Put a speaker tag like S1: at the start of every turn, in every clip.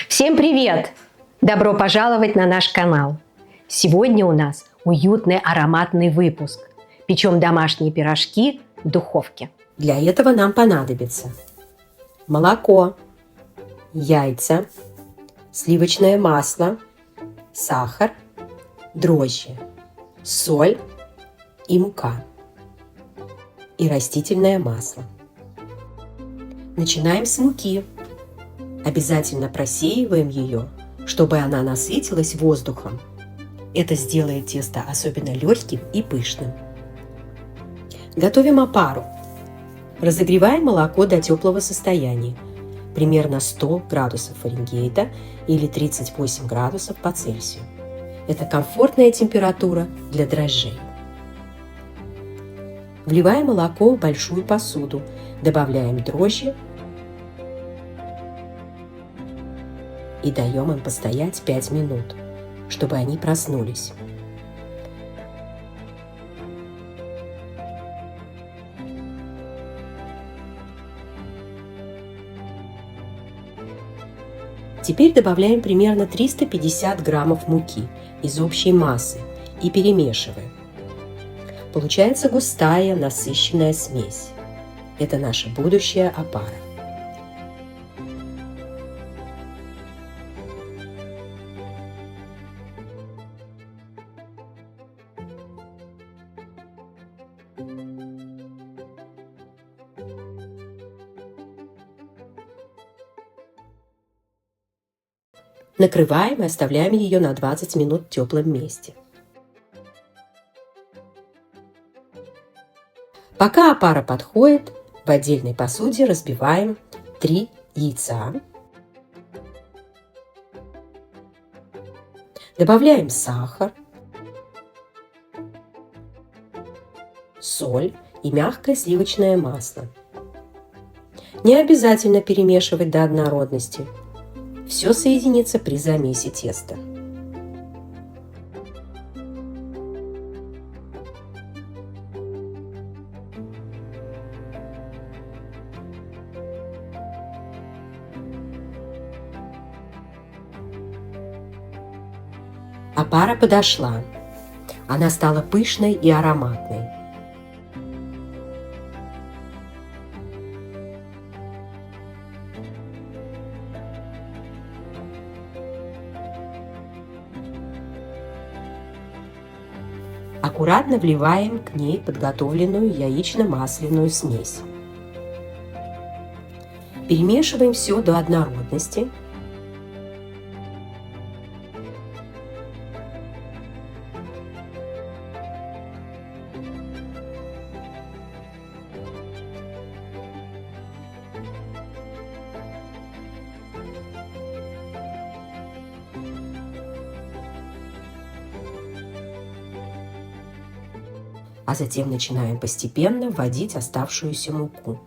S1: Всем привет! Добро пожаловать на наш канал! Сегодня у нас уютный ароматный выпуск. Печем домашние пирожки в духовке.
S2: Для этого нам понадобится молоко, яйца, сливочное масло, сахар, дрожжи, соль и мука, и растительное масло. Начинаем с муки. Обязательно просеиваем ее, чтобы она насытилась воздухом. Это сделает тесто особенно легким и пышным. Готовим опару. Разогреваем молоко до теплого состояния, примерно 100 градусов Фаренгейта или 38 градусов по Цельсию. Это комфортная температура для дрожжей. Вливаем молоко в большую посуду, добавляем дрожжи и даем им постоять 5 минут, чтобы они проснулись. Теперь добавляем примерно 350 граммов муки из общей массы и перемешиваем. Получается густая, насыщенная смесь. Это наша будущая опара. Накрываем и оставляем ее на 20 минут в теплом месте. Пока опара подходит, в отдельной посуде разбиваем 3 яйца. Добавляем сахар, соль и мягкое сливочное масло. Не обязательно перемешивать до однородности. Все соединится при замесе теста. Опара подошла. Она стала пышной и ароматной. Аккуратно вливаем к ней подготовленную яично-масляную смесь. Перемешиваем все до однородности. А затем начинаем постепенно вводить оставшуюся муку.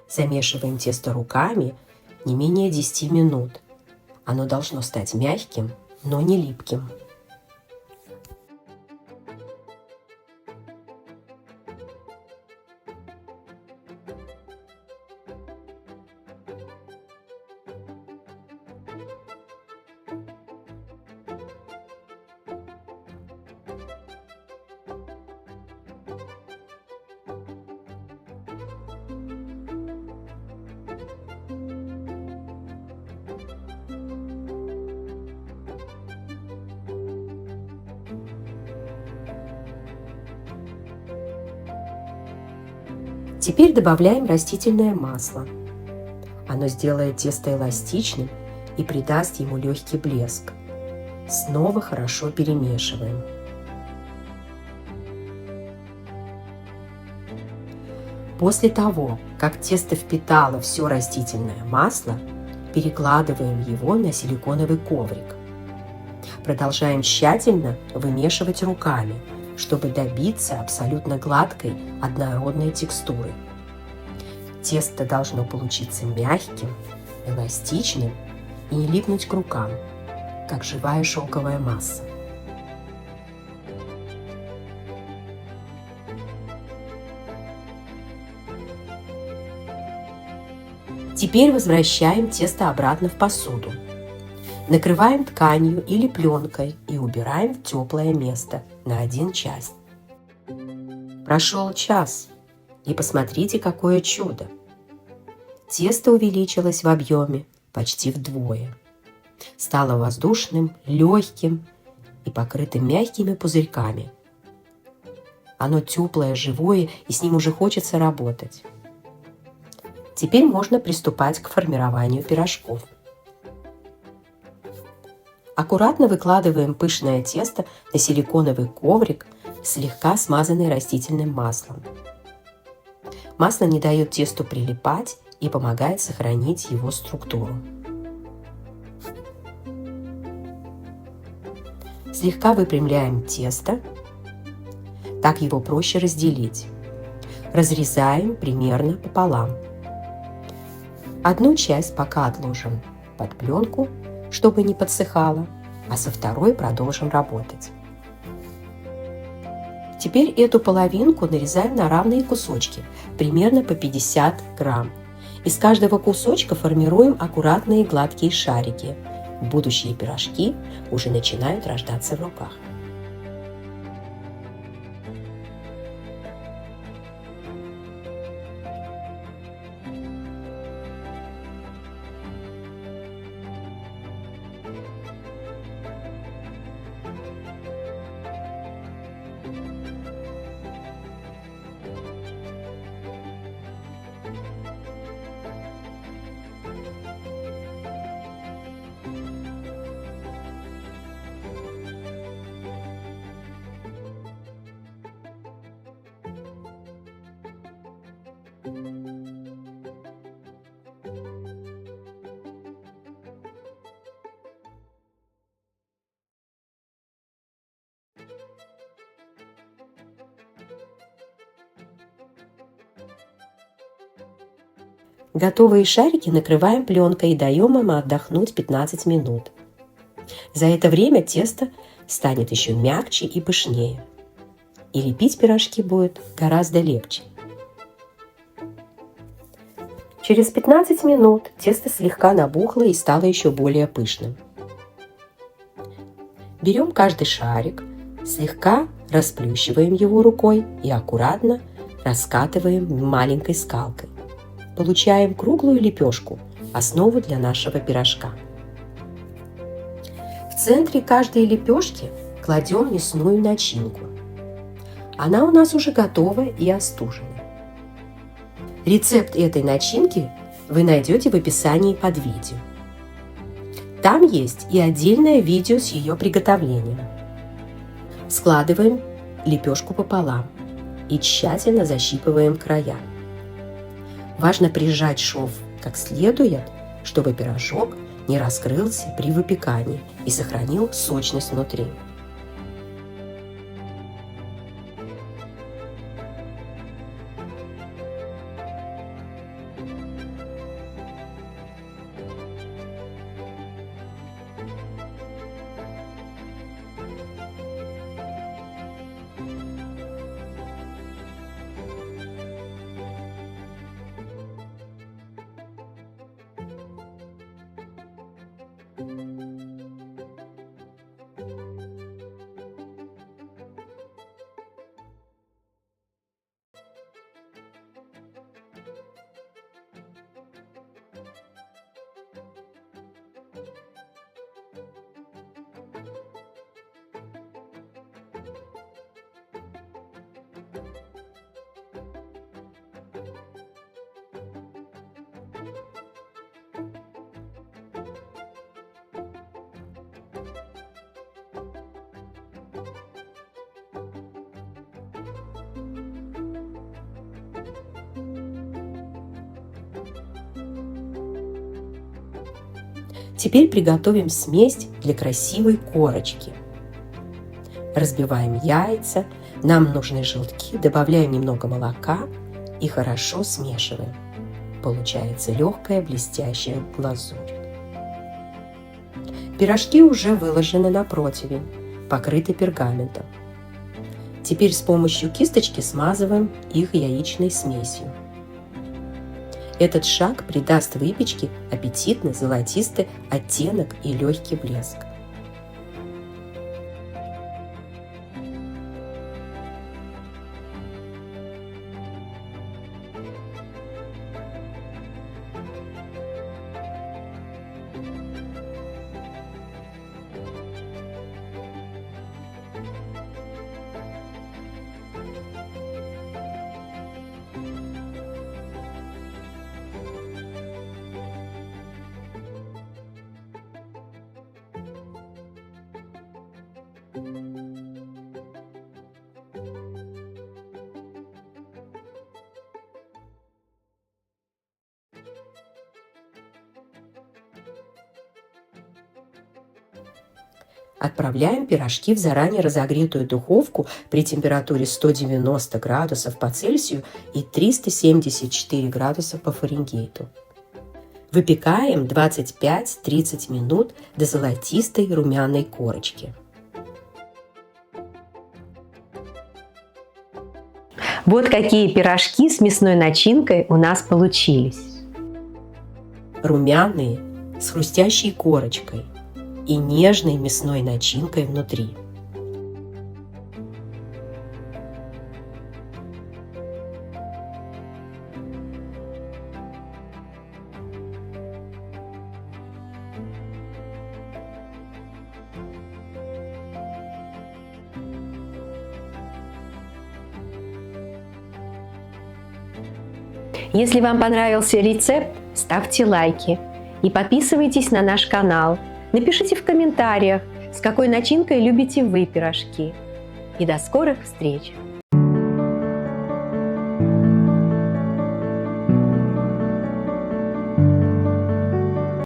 S2: Замешиваем тесто руками не менее 10 минут. Оно должно стать мягким, но не липким. Теперь добавляем растительное масло. Оно сделает тесто эластичным и придаст ему легкий блеск. Снова хорошо перемешиваем. После того, как тесто впитало все растительное масло, перекладываем его на силиконовый коврик. Продолжаем тщательно вымешивать руками, чтобы добиться абсолютно гладкой, однородной текстуры. Тесто должно получиться мягким, эластичным и не липнуть к рукам, как живая шелковая масса. Теперь возвращаем тесто обратно в посуду. Накрываем тканью или пленкой и убираем в теплое место на 1 час. Прошел час, и посмотрите, какое чудо! Тесто увеличилось в объеме почти вдвое. Стало воздушным, легким и покрытым мягкими пузырьками. Оно теплое, живое, и с ним уже хочется работать. Теперь можно приступать к формированию пирожков. Аккуратно выкладываем пышное тесто на силиконовый коврик, слегка смазанный растительным маслом. Масло не дает тесту прилипать и помогает сохранить его структуру. Слегка выпрямляем тесто, так его проще разделить. Разрезаем примерно пополам. Одну часть пока отложим под пленку, чтобы не подсыхало, а со второй продолжим работать. Теперь эту половинку нарезаем на равные кусочки, примерно по 50 грамм. Из каждого кусочка формируем аккуратные гладкие шарики. Будущие пирожки уже начинают рождаться в руках. Готовые шарики накрываем пленкой и даем им отдохнуть 15 минут. За это время тесто станет еще мягче и пышнее. И лепить пирожки будет гораздо легче. Через 15 минут тесто слегка набухло и стало еще более пышным. Берем каждый шарик, слегка расплющиваем его рукой и аккуратно раскатываем маленькой скалкой. Получаем круглую лепешку, основу для нашего пирожка. В центре каждой лепешки кладем мясную начинку. Она у нас уже готова и остужена. Рецепт этой начинки вы найдете в описании под видео. Там есть и отдельное видео с ее приготовлением. Складываем лепешку пополам и тщательно защипываем края. Важно прижать шов как следует, чтобы пирожок не раскрылся при выпекании и сохранил сочность внутри. Теперь приготовим смесь для красивой корочки. Разбиваем яйца, нам нужны желтки, добавляем немного молока и хорошо смешиваем. Получается легкая блестящая глазурь. Пирожки уже выложены на противень, покрыты пергаментом. Теперь с помощью кисточки смазываем их яичной смесью. Этот шаг придаст выпечке аппетитный золотистый оттенок и легкий блеск. Отправляем пирожки в заранее разогретую духовку при температуре 190 градусов по Цельсию и 374 градуса по Фаренгейту. Выпекаем 25-30 минут до золотистой румяной корочки.
S1: Вот какие пирожки с мясной начинкой у нас получились.
S2: Румяные, с хрустящей корочкой и нежной мясной начинкой внутри.
S1: Если вам понравился рецепт, ставьте лайки и подписывайтесь на наш канал. Напишите в комментариях, с какой начинкой любите вы пирожки. И до скорых встреч!